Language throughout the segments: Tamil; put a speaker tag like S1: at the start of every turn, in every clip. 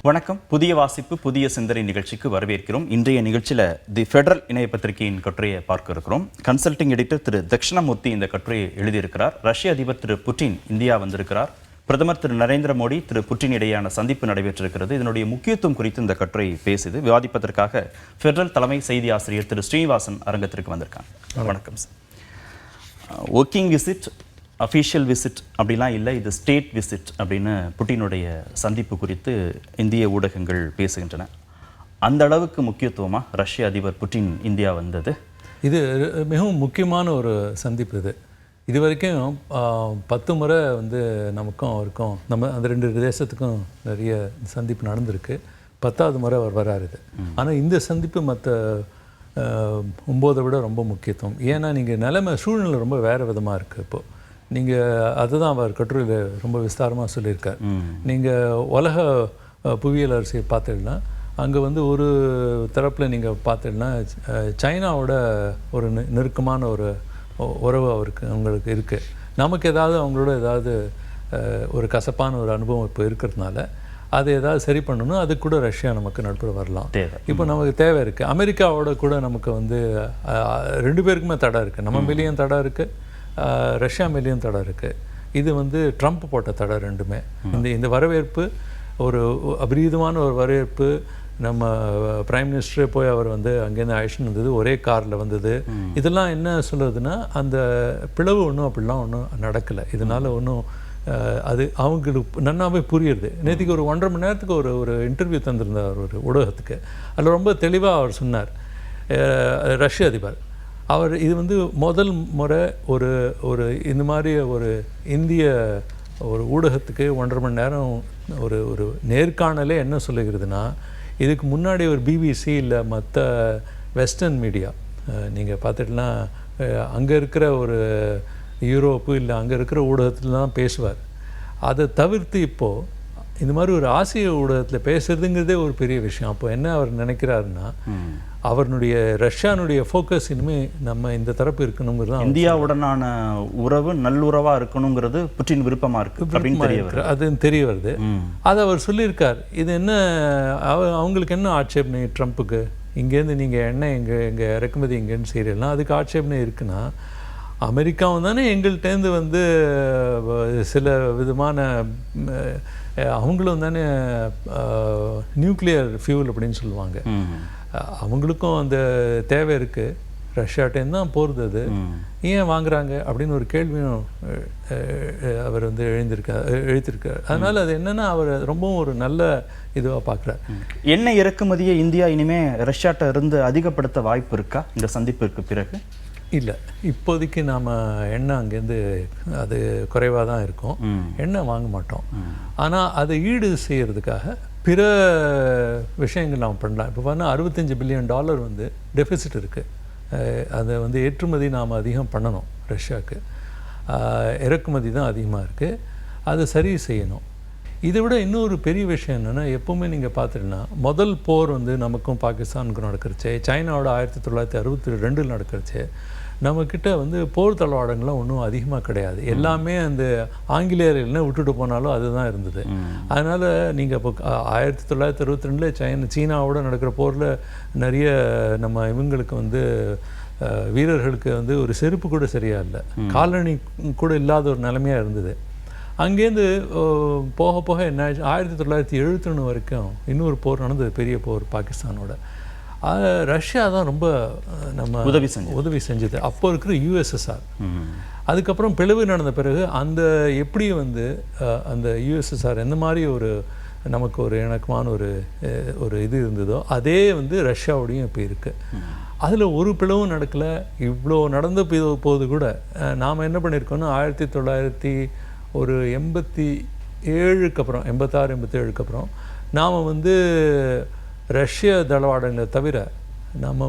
S1: வணக்கம். புதிய வாசிப்பு புதிய சிந்தனை நிகழ்ச்சிக்கு வரவேற்கிறோம். இன்றைய நிகழ்ச்சியில் தி ஃபெடரல் இணைய பத்திரிகையின் கட்டுரையை பார்க்க இருக்கிறோம். கன்சல்டிங் எடிட்டர் திரு தட்சிணாமூர்த்தி இந்த கட்டுரையை எழுதியிருக்கிறார். ரஷ்ய அதிபர் திரு புட்டின் இந்தியா வந்திருக்கிறார். பிரதமர் திரு நரேந்திர மோடி திரு புட்டின் இடையான சந்திப்பு நடைபெற்றிருக்கிறது. இதனுடைய முக்கியத்துவம் குறித்து இந்த கட்டுரை பேசுது. விவாதிப்பதற்காக ஃபெடரல் தலைமை செய்தி ஆசிரியர் திரு ஸ்ரீனிவாசன் அரங்கத்திற்கு வந்திருக்காங்க. வணக்கம் sir. Working visit, official visit அப்படிலாம் இல்லை, இது ஸ்டேட் விசிட் அப்படின்னு புட்டினுடைய சந்திப்பு குறித்து இந்திய ஊடகங்கள் பேசுகின்றன. அந்த அளவுக்கு முக்கியத்துவமாக ரஷ்ய அதிபர் புட்டின் இந்தியா வந்தது?
S2: இது மிகவும் முக்கியமான ஒரு சந்திப்பு. இது வரைக்கும் 10 முறை நமக்கும் அவருக்கும் அந்த 2 தேசத்துக்கும் நிறைய சந்திப்பு நடந்திருக்கு. 10வது முறை அவர் வராரு. ஆனால் இந்த சந்திப்பு மற்ற 9 விட ரொம்ப முக்கியத்துவம். ஏன்னா நீங்கள் சூழ்நிலை ரொம்ப வேறு விதமாக இருக்குது. இப்போது நீங்கள் அதுதான் அவர் கட்டுரையில் ரொம்ப விஸ்தாரமாக சொல்லியிருக்கார். நீங்கள் உலக புவியியல் அரசியை பார்த்தீங்கன்னா அங்கே ஒரு தரப்பில் நீங்கள் பார்த்தீங்கன்னா சைனாவோட ஒரு நெருக்கமான ஒரு உறவு அவங்களுக்கு இருக்குது. நமக்கு அவங்களோட ஒரு கசப்பான ஒரு அனுபவம் இப்போ இருக்கிறதுனால அதை ஏதாவது சரி பண்ணணும். அது கூட ரஷ்யா நமக்கு நடுப்புற வரலாம். இப்போ நமக்கு தேவை இருக்குது. அமெரிக்காவோட கூட நமக்கு 2 பேருக்குமே தடை இருக்குது. நம்ம மேலேயும் தடை இருக்குது, ரஷ்யா மேலேயும் தடை இருக்குது. இது ட்ரம்ப் போட்ட தடை ரெண்டுமே. இந்த வரவேற்பு ஒரு அபரீதமான ஒரு வரவேற்பு. நம்ம பிரைம் மினிஸ்டரே போய் அவர் அங்கேருந்து அழைச்சின்னு வந்தது, ஒரே காரில் வந்தது. இதெல்லாம் என்ன சொல்லுறதுன்னா அந்த பிளவு அப்படிலாம் ஒன்றும் நடக்கலை. இதனால் ஒன்றும் அது அவங்களுக்கு நன்னாவே புரியுது. நேற்றுக்கு ஒரு 1.5 மணி நேரத்துக்கு ஒரு இன்டர்வியூ தந்திருந்தார் ஒரு ஊடகத்துக்கு. அதில் ரொம்ப தெளிவாக அவர் சொன்னார். ரஷ்ய அதிபர் அவர் இது முதல் முறை ஒரு இந்த மாதிரி ஒரு இந்திய ஒரு ஊடகத்துக்கு 1.5 மணி நேரம் ஒரு நேர்காணலே என்ன சொல்லுகிறதுனா, இதுக்கு முன்னாடி ஒரு பிபிசி இல்லை மற்ற வெஸ்டர்ன் மீடியா நீங்கள் பார்த்துட்டுனா அங்கே இருக்கிற ஒரு யூரோப்பு இல்லை அங்கே இருக்கிற ஊடகத்தில் தான் பேசுவார். அதை தவிர்த்து இப்போது இந்த மாதிரி ஒரு ஆசிய ஊடகத்தில் பேசுறதுங்கிறதே ஒரு பெரிய விஷயம். அப்போ என்ன அவர் நினைக்கிறாருன்னா, அவருடைய ரஷ்யானுடைய ஃபோக்கஸ் இனிமேல் நம்ம இந்த தரப்பு இருக்கணுங்கிறது,
S1: இந்தியாவுடனான உறவு நல்லுறவாக இருக்கணுங்கிறது புட்டின் விருப்பமாக இருக்குது.
S2: அது தெரிய வருது. அதை அவர் சொல்லியிருக்கார். இது என்ன அவங்களுக்கு என்ன ஆட்சேபனை ட்ரம்ப்புக்கு, இங்கேருந்து நீங்கள் எண்ணெய் எங்கள் இறக்குமதி எங்கேன்னு செய்யலாம், அதுக்கு ஆட்சேபனை இருக்குன்னா அமெரிக்காவும் தானே எங்கள்கிட்டேருந்து சில விதமான அவங்களும் தானே நியூக்ளியர் ஃபியூல் அப்படின்னு சொல்லுவாங்க, அவங்களுக்கும் அந்த தேவை இருக்குது. ரஷ்யாட்டேருந்து தான் போகிறது. அது ஏன் வாங்குறாங்க அப்படின்னு ஒரு கேள்வியும் அவர் எழுதியிருக்கார். அதனால் அது என்னென்னா அவர் ரொம்பவும் ஒரு நல்ல இதுவாக பார்க்குறார்.
S1: எண்ணெய் இறக்குமதியை இந்தியா இனிமேல் ரஷ்யாட்ட இருந்து அதிகப்படுத்த வாய்ப்பு இருக்கா இந்த சந்திப்பிற்கு பிறகு?
S2: இல்லை, இப்போதைக்கு நாம் எண்ணெய் அங்கேருந்து அது குறைவாக தான் இருக்கும். எண்ணெய் வாங்க மாட்டோம். ஆனால் அதை ஈடு செய்கிறதுக்காக பிற விஷயங்கள் நாம் பண்ணலாம். இப்போ பார்த்தா $65 பில்லியன் டெஃபிசிட் இருக்குது. அதை ஏற்றுமதி நாம் அதிகம் பண்ணணும். ரஷ்யாவுக்கு இறக்குமதி தான் அதிகமாக இருக்குது. அதை சரி செய்யணும். இதை விட இன்னொரு பெரிய விஷயம் என்னென்னா, எப்போவுமே நீங்கள் பார்த்துட்டீங்கன்னா முதல் போர் நமக்கும் பாகிஸ்தானுக்கும் நடக்கிறச்சு, சைனாவோட 1962 நடக்கிறச்சு, நம்மக்கிட்ட போர் தளவாடங்கள்லாம் ஒன்றும் அதிகமாக கிடையாது. எல்லாமே அந்த ஆங்கிலேயர் என்ன விட்டுட்டு போனாலும் அதுதான் இருந்தது. அதனால் நீங்கள் இப்போ 1962 சீனாவோட நடக்கிற போரில் நிறைய நம்ம இவங்களுக்கு வீரர்களுக்கு ஒரு செருப்பு கூட சரியாக இல்லை, காலணி கூட இல்லாத ஒரு நிலைமையாக இருந்தது. அங்கேருந்து போக போக என்ன ஆச்சு, 1971 வரைக்கும் இன்னொரு போர் நடந்தது, பெரிய போர் பாகிஸ்தானோட. ரஷ்யா தான் ரொம்ப நம்ம உதவி செஞ்சது. அப்போ இருக்கிற USSR. அதுக்கப்புறம் பிளவு நடந்த பிறகு அந்த எப்படி அந்த USSR எந்த மாதிரி நமக்கு ஒரு இணக்கமான ஒரு இது இருந்ததோ அதே ரஷ்யாவோடையும் இப்போ இருக்குது. அதில் ஒரு பிளவும் நடக்கலை. இவ்வளோ நடந்த போது கூட நாம் என்ன பண்ணியிருக்கோன்னா 1987 அப்புறம் 86-87 அப்புறம் நாம் ரஷ்ய தளவாடங்களை தவிர நம்ம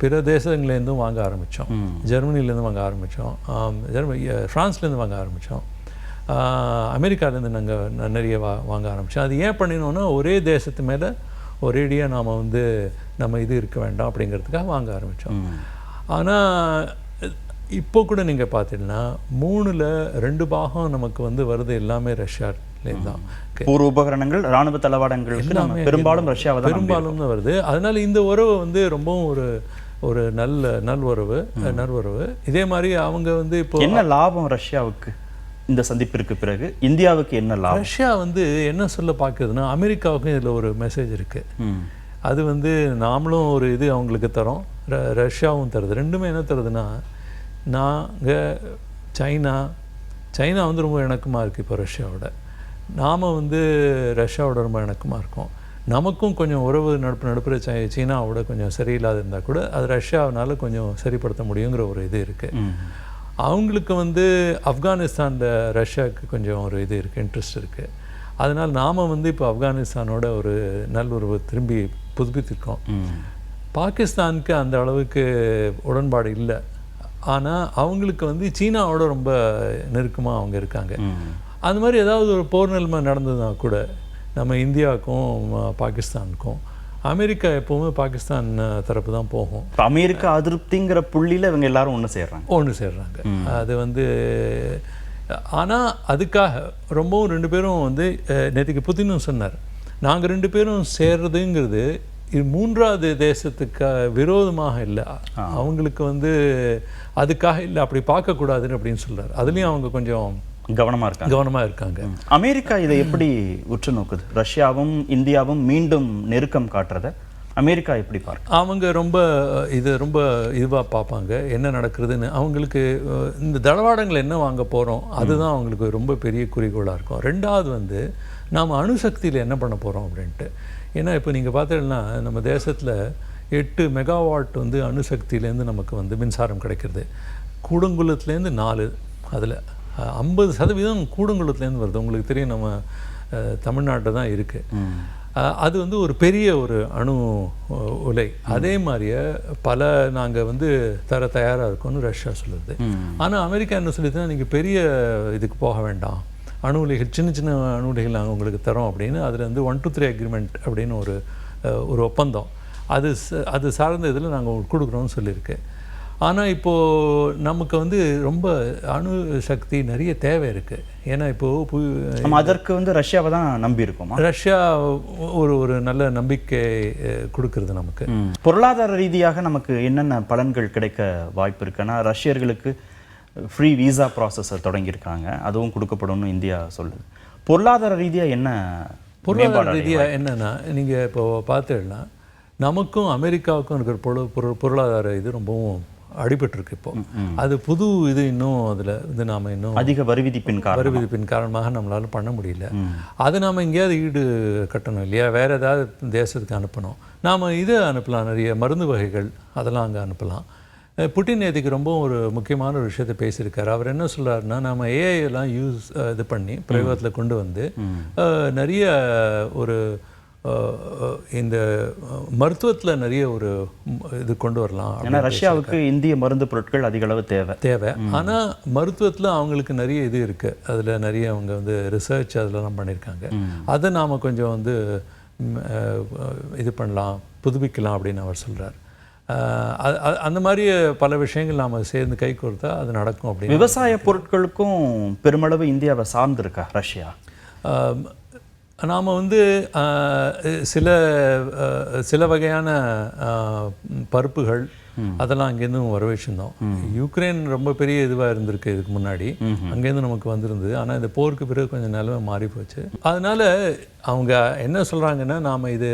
S2: பிற தேசங்கள்லேருந்தும் வாங்க ஆரம்பித்தோம். ஜெர்மனிலேருந்து வாங்க ஆரம்பித்தோம், ஃப்ரான்ஸ்லேருந்து வாங்க ஆரம்பித்தோம், அமெரிக்காலேருந்து நாங்கள் நிறைய வாங்க ஆரம்பித்தோம். அது ஏன் பண்ணினோன்னா ஒரே தேசத்து மேலே ஒரேடியாக நாம் நம்ம இது இருக்க வேண்டாம் அப்படிங்கிறதுக்காக வாங்க ஆரம்பித்தோம். ஆனால் இப்போ கூட நீங்கள் பார்த்தீங்கன்னா 3/2 பாகம் நமக்கு வருது எல்லாமே ரஷ்யா தான்.
S1: போர் உபகரணங்கள், ராணுவ தளவாடங்களுக்கு நம்ம பெரும்பாலும் ரஷ்யாவை தான்
S2: பெரும்பாலும் தான் வருது. அதனால இந்த உறவு வந்து ரொம்பவும் ஒரு நல்வரவு. இதே மாதிரி அவங்க வந்து இப்போ
S1: என்ன லாபம் ரஷ்யாவுக்கு இந்த சந்திப்பிற்கு பிறகு, இந்தியாவுக்கு என்ன லாபம்?
S2: ரஷ்யா வந்து என்ன சொல்ல பார்க்குதுன்னா, அமெரிக்காவுக்கும் இதில் ஒரு மெசேஜ் இருக்குது. அது வந்து நாமளும் ஒரு இது அவங்களுக்கு தரோம், ரஷ்யாவும் தருது. ரெண்டுமே என்ன தருதுன்னா, நாங்கள் சைனா வந்து ரொம்ப இணக்கமாக இருக்குது இப்போ ரஷ்யாவோட. நாம் வந்து ரஷ்யாவோட ரொம்ப இணக்கமாக இருக்கோம். நமக்கும் கொஞ்சம் உறவு நடுப்புற சீனாவோட கொஞ்சம் சரியில்லாத இருந்தால் கூட அது ரஷ்யாவினால கொஞ்சம் சரிப்படுத்த முடியுங்கிற ஒரு இது இருக்குது. அவங்களுக்கு வந்து ஆப்கானிஸ்தானில் ரஷ்யாவுக்கு கொஞ்சம் ஒரு இது இருக்குது, இன்ட்ரெஸ்ட் இருக்குது. அதனால் நாம் வந்து இப்போ ஆப்கானிஸ்தானோட ஒரு நல்லுறவு திரும்பி புதுப்பித்திருக்கோம். பாகிஸ்தானுக்கு அந்த அளவுக்கு உடன்பாடு இல்லை. ஆனால் அவங்களுக்கு வந்து சீனாவோட ரொம்ப நெருக்கமாக அவங்க இருக்காங்க. அந்த மாதிரி ஏதாவது ஒரு போர் நிலைமை நடந்ததுன்னா கூட நம்ம இந்தியாவுக்கும் பாகிஸ்தானுக்கும், அமெரிக்கா எப்போவுமே பாகிஸ்தான் தரப்பு தான் போகும்.
S1: இப்போ அமெரிக்கா அதிருப்திங்கிற புள்ளியில் இவங்க எல்லாரும் ஒன்று சேர்றாங்க.
S2: அது வந்து ஆனால் அதுக்காக ரொம்பவும் ரெண்டு பேரும் வந்து நேற்றுக்கு புதினும் சொன்னார், நாங்கள் ரெண்டு பேரும் சேர்றதுங்கிறது இது மூன்றாவது தேசத்துக்கு விரோதமாக இல்லை, அவங்களுக்கு வந்து அதுக்காக இல்லை, அப்படி பார்க்கக்கூடாதுன்னு அப்படின்னு சொல்கிறார். அதுலேயும் அவங்க கொஞ்சம் கவனமாக இருக்காங்க.
S1: அமெரிக்கா இதை எப்படி உற்று நோக்குது? ரஷ்யாவும் இந்தியாவும் மீண்டும் நெருக்கம் காட்டுறத அமெரிக்கா எப்படி பார்க்க?
S2: அவங்க ரொம்ப இதுவாக பார்ப்பாங்க என்ன நடக்கிறதுன்னு. அவங்களுக்கு இந்த தளவாடங்கள் என்ன வாங்க போகிறோம் அதுதான் அவங்களுக்கு ரொம்ப பெரிய குறிக்கோளாக இருக்கும். ரெண்டாவது வந்து நாம் அணுசக்தியில் என்ன பண்ண போகிறோம் அப்படின்ட்டு. ஏன்னா இப்போ நீங்கள் பார்த்தீங்கன்னா நம்ம தேசத்தில் 8 மெகாவாட் வந்து அணுசக்தியிலேருந்து நமக்கு வந்து மின்சாரம் கிடைக்கிறது. கூடங்குளத்துலேருந்து 4, அதில் 50% கூடங்குளத்துலேருந்து வருது. உங்களுக்கு தெரியும் நம்ம தமிழ்நாட்டில் தான் இருக்குது. அது வந்து ஒரு பெரிய ஒரு அணு உலை. அதே மாதிரியே பல நாங்கள் வந்து தர தயாராக இருக்கோம்னு ரஷ்யா சொல்லுது. ஆனால் அமெரிக்கா என்ன சொல்லுதுன்னா, நீங்கள் பெரிய இதுக்கு போக வேண்டாம், அணு உலைகள் சின்ன அணு உலைகள் நாங்கள் உங்களுக்கு தரோம் அப்படின்னு. அதில் வந்து 1 to 3 அக்ரிமெண்ட் அப்படின்னு ஒரு ஒப்பந்தம், அது சார்ந்த இதில் நாங்கள் உங்களுக்கு கொடுக்குறோன்னு சொல்லியிருக்கு. ஆனால் இப்போது நமக்கு வந்து ரொம்ப அணு சக்தி நிறைய தேவை இருக்குது. ஏன்னா இப்போது
S1: அதற்கு வந்து ரஷ்யாவை தான் நம்பி இருக்கோம்.
S2: ரஷ்யா ஒரு நல்ல நம்பிக்கை கொடுக்கறது நமக்கு.
S1: பொருளாதார ரீதியாக நமக்கு என்னென்ன பலன்கள் கிடைக்க வாய்ப்பு இருக்குன்னா, ரஷ்யர்களுக்கு ஃப்ரீ விசா ப்ராசஸை தொடங்கியிருக்காங்க, அதுவும் கொடுக்கப்படும்னு இந்தியா சொல்லுது. பொருளாதார ரீதியாக
S2: என்னன்னா, நீங்கள் இப்போ பார்த்துடனா நமக்கும் அமெரிக்காவுக்கும் இருக்கிற பொருளாதார இது ரொம்பவும் அடிபட்டிருக்கு. இப்போ அது புது இது இன்னும் அதில் வந்து நாம் இன்னும்
S1: அதிக வரி விதிப்பின்
S2: காரணமாக நம்மளால பண்ண முடியல. அதை நாம் எங்கேயாவது ஈடு கட்டணும் இல்லையா? வேறு ஏதாவது தேசத்துக்கு அனுப்பணும். நாம் இதை அனுப்பலாம், நிறைய மருந்து வகைகள் அதெல்லாம் அங்கே அனுப்பலாம். புட்டின் நேற்றுக்கு ரொம்ப ஒரு முக்கியமான ஒரு விஷயத்தை பேசியிருக்காரு. அவர் என்ன சொல்கிறாருன்னா, நம்ம ஏஐலாம் இது பண்ணி பிரயோகத்தில் கொண்டு வந்து நிறைய ஒரு இந்த மருத்துவத்தில் நிறைய ஒரு இது கொண்டு வரலாம்.
S1: ஏன்னா ரஷ்யாவுக்கு இந்திய மருந்து பொருட்கள் அதிக அளவு தேவை.
S2: ஆனால் மருத்துவத்தில் அவங்களுக்கு நிறைய இது இருக்குது, அதில் நிறைய அவங்க வந்து ரிசர்ச் அதெல்லாம் பண்ணியிருக்காங்க. அதை நாம் கொஞ்சம் வந்து இது பண்ணலாம், புதுப்பிக்கலாம் அப்படின்னு அவர் சொல்கிறார். அந்த மாதிரி பல விஷயங்கள் நாம் சேர்ந்து கை கோர்த்தா அது நடக்கும். அப்படின்னு
S1: விவசாய பொருட்களுக்கும் பெருமளவு இந்தியாவை சார்ந்திருக்கா ரஷ்யா?
S2: நாம் வந்து சில வகையான பருப்புகள் அதெல்லாம் அங்கேருந்து வரவேற்றிருந்தோம். யுக்ரைன் ரொம்ப பெரிய இதுவாக இருந்திருக்கு இதுக்கு முன்னாடி, அங்கேருந்து நமக்கு வந்திருந்தது. ஆனால் இந்த போருக்கு பிறகு கொஞ்சம் நிலைமை மாறி போச்சு. அதனால் அவங்க என்ன சொல்கிறாங்கன்னா, நாம் இது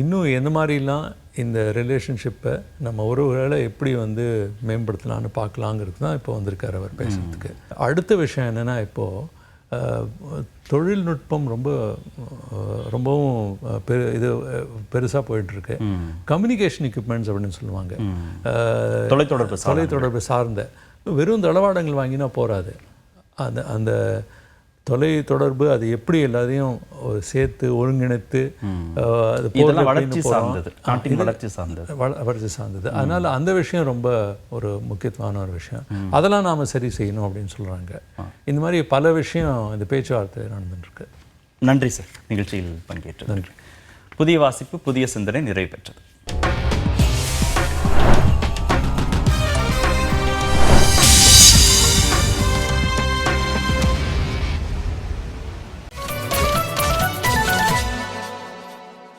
S2: இன்னும் எந்த மாதிரிலாம் இந்த ரிலேஷன்ஷிப்பை நம்ம உறவுகளை எப்படி வந்து மேம்படுத்தலான்னு பார்க்கலாங்கிறது தான் இப்போ வந்திருக்கார் அவர் பேசுகிறதுக்கு. அடுத்த விஷயம் என்னென்னா, இப்போது தொழில்நுட்பம் ரொம்பவும் பெருசாக போயிட்டுருக்கு. கம்யூனிகேஷன் எக்யூப்மெண்ட்ஸ் அப்படின்னு சொல்லுவாங்க, தொலைத்தொடர்பு சார்ந்த வெறும் தளவாடங்கள் வாங்கினா போகாது. அந்த தொலைத்தொடர்பு அது எப்படி எல்லாத்தையும் சேர்த்து ஒருங்கிணைத்து
S1: வளர்ச்சி சார்ந்தது.
S2: அதனால் அந்த விஷயம் ரொம்ப ஒரு முக்கியத்துவமான ஒரு விஷயம். அதெல்லாம் நாம் சரி செய்யணும் அப்படின்னு சொல்கிறாங்க. இந்த மாதிரி பல விஷயம் இந்த பேச்சுவார்த்தை நடந்துட்டுருக்கு.
S1: நன்றி சார், நிகழ்ச்சியில் பங்கேற்று நன்றி. புதிய வாசிப்பு புதிய சிந்தனை நிறைவு பெற்றது.